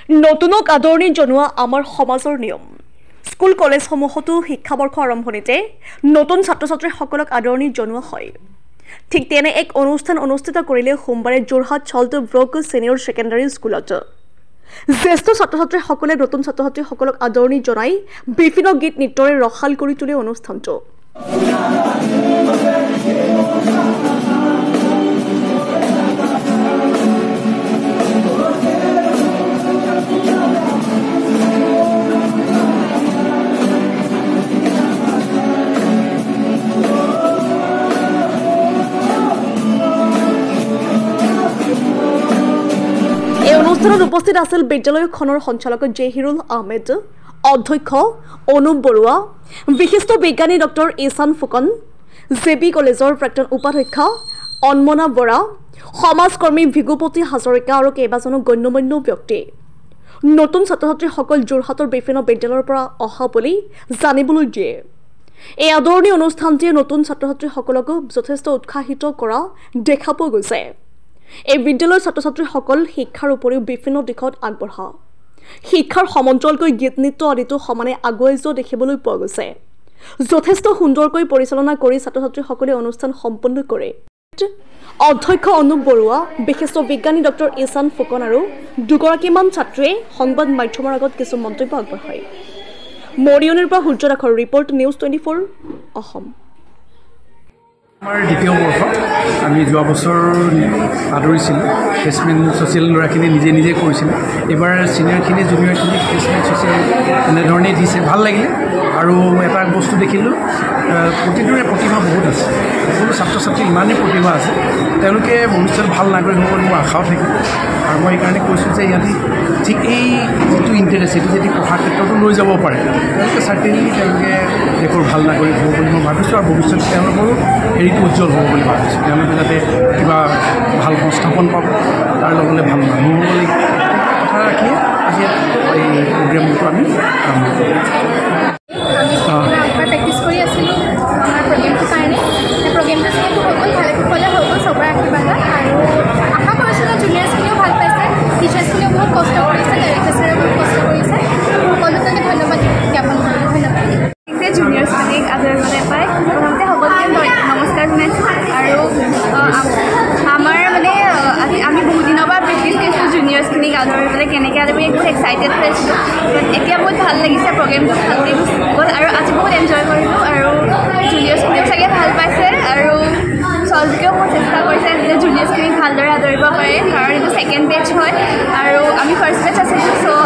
নতুনক আদৰণি জনোৱা আমাৰ সমাজৰ নিয়ম স্কুল কলেজসমূহতো শিক্ষাবৰ্ষ আৰম্ভণিতে নতুন ছাত্ৰ ছাত্ৰীসকলক আদৰণি জনোৱা হয় ঠিক তেনে এক অনুষ্ঠান অনুষ্ঠিত কৰিলে সোমবাৰে যোৰহাট চলটো ব্লক সিনিয়ৰ সেকেন্ডাৰী স্কুলত জ্যেষ্ঠ ছাত্ৰ ছাত্ৰীসকলে নতুন ছাত্ৰ ছাত্ৰীসকলক আদৰণি জনাই বিভিন্ন গীত নৃত্যৰে ৰখাল কৰি তোলে অনুষ্ঠানটো অনুষ্ঠানত উপস্থিত আছিল বিদ্যালয়খনৰ সঞ্চালক জহিৰুল আহমেদ অধ্যক্ষ অনুপ বৰুৱা বিশিষ্ট বিজ্ঞানী ডক্টৰ ইছান ফুকন জেবি কলেজৰ প্ৰাক্তন উপাধ্যক্ষ অনমনা বৰা সমাজকৰ্মী ভিগুপতি হাজৰিকা আৰু কেইবাজনো গণ্যমান্য ব্যক্তি নতুন ছাত্ৰ ছাত্ৰীসকল যোৰহাটৰ বিভিন্ন বিদ্যালয়ৰ পৰা অহা বুলি জানিবলৈ দিয়ে এই আদৰণি অনুষ্ঠানটিয়ে নতুন ছাত্ৰ ছাত্ৰীসকলক যথেষ্ট উৎসাহিত কৰা দেখা পোৱা গৈছে এই বিদ্যালয়ৰ ছাত্ৰ ছাত্ৰীসকল শিক্ষাৰ উপৰিও বিভিন্ন দিশত আগবঢ়া শিক্ষাৰ সমান্তৰালকৈ গীত নৃত্য আদিতো সমানে আগুৱাই যোৱা দেখিবলৈ পোৱা গৈছে যথেষ্ট সুন্দৰকৈ পৰিচালনা কৰি ছাত্ৰ ছাত্ৰীসকলে অনুষ্ঠান সম্পন্ন কৰে অধ্যক্ষ অনুপ বৰুৱা বিশিষ্ট বিজ্ঞানী ডক্টৰ ইছান ফুকন আৰু দুগৰাকীমান ছাত্ৰীয়ে সংবাদ মাধ্যমৰ আগত কিছু মন্তব্য আগবঢ়ায় মৰিয়নিৰ পৰা সূৰ্যদাসৰ ৰিপৰ্ট নিউজ 24 অসম আমাৰ দ্বিতীয় বৰ্ষ আমি যোৱা বছৰ আদৰিছিলোঁ ফ্ৰেছমেন ছ'চিয়েল ল'ৰাখিনি নিজে কৰিছিলোঁ এইবাৰ ছিনিয়ৰখিনি জুনিয়ৰখিনি ফ্ৰেছমেন ছ'চিয়েল এনেধৰণেই দিছে ভাল লাগিলে আৰু এটা বস্তু দেখিলোঁ প্ৰতিটোৰে প্ৰতিভা বহুত আছে সকলো ছাত্ৰ ছাত্ৰী ইমানেই প্ৰতিভা আছে তেওঁলোকে ভৱিষ্যত ভাল নাগৰিক হ'ব বুলি মোৰ আশাও থাকিল আৰু মই সেইকাৰণে কৈছোঁ যে ইহঁতি ঠিক এই যিটো ইণ্টাৰেষ্ট সেইটো যদি পঢ়াৰ ক্ষেত্ৰতো লৈ যাব পাৰে তেওঁলোকে চাৰ্টেইনলি তেওঁলোকে দেশৰ ভাল নাগৰিক হ'ব বুলি মই ভাবিছোঁ আৰু ভৱিষ্যত তেওঁলোকৰো হেৰিটো উজ্জ্বল হ'ব বুলি ভাবিছোঁ তেওঁলোকে যাতে কিবা ভাল সংস্থাপন পাব তাৰ লগতে ভাল মানুহ হ'ব লাগিব কথা ৰাখিয়ে আজি এই প্ৰগ্ৰেমটো আমি আৰম্ভ কৰিম প্ৰেক্টিছ কৰি আছিলোঁ আমাৰ প্ৰগ্ৰেমটোৰ কাৰণে প্ৰগ্ৰেমটো যিহেতু হৈ গ'ল ভালে কুশলে হৈ গ'ল চবৰে আশীৰ্বাদত আৰু আশা কৰিছোঁ যে জুনিয়ৰছখিনিও ভাল পাইছে টিচাৰ্ছখিনিও বহুত কষ্ট কৰিছে ডাইৰেক্টৰ ছাৰে বহুত কষ্ট কৰিছে সকলোকে ধন্যবাদ জ্ঞাপন কৰিলোঁ ধন্যবাদ জুনিয়ৰছখিনিক আদৰিবলৈ পায় প্ৰথমতে সকলোকে নমস্কাৰ জনাইছোঁ আৰু আমাৰ মানে আমি বহুত দিনৰ পৰা প্ৰেক্টিছ কৰিছোঁ জুনিয়ৰছখিনিক আদৰিবলৈ কেনেকৈ আদৰি বহুত এক্সাইটেড হৈ আছিলোঁ এতিয়া বহুত ভাল লাগিছে প্ৰগ্ৰেমটো ভালকৈ গ'ল আৰু আজি বহুত এনজয় কৰিলোঁ আৰু জুনিয়ৰছখিনিও চাগে ভাল পাইছে আৰু ছোৱালীকেও বহুত চেষ্টা কৰিছে যে জুনিয়ৰছখিনিক ভালদৰে আদৰিব পাৰে কাৰণ এইটো ছেকেণ্ড বেটছ হয় আৰু আমি ফাৰ্ষ্ট বেটছ আছিলোঁ চ'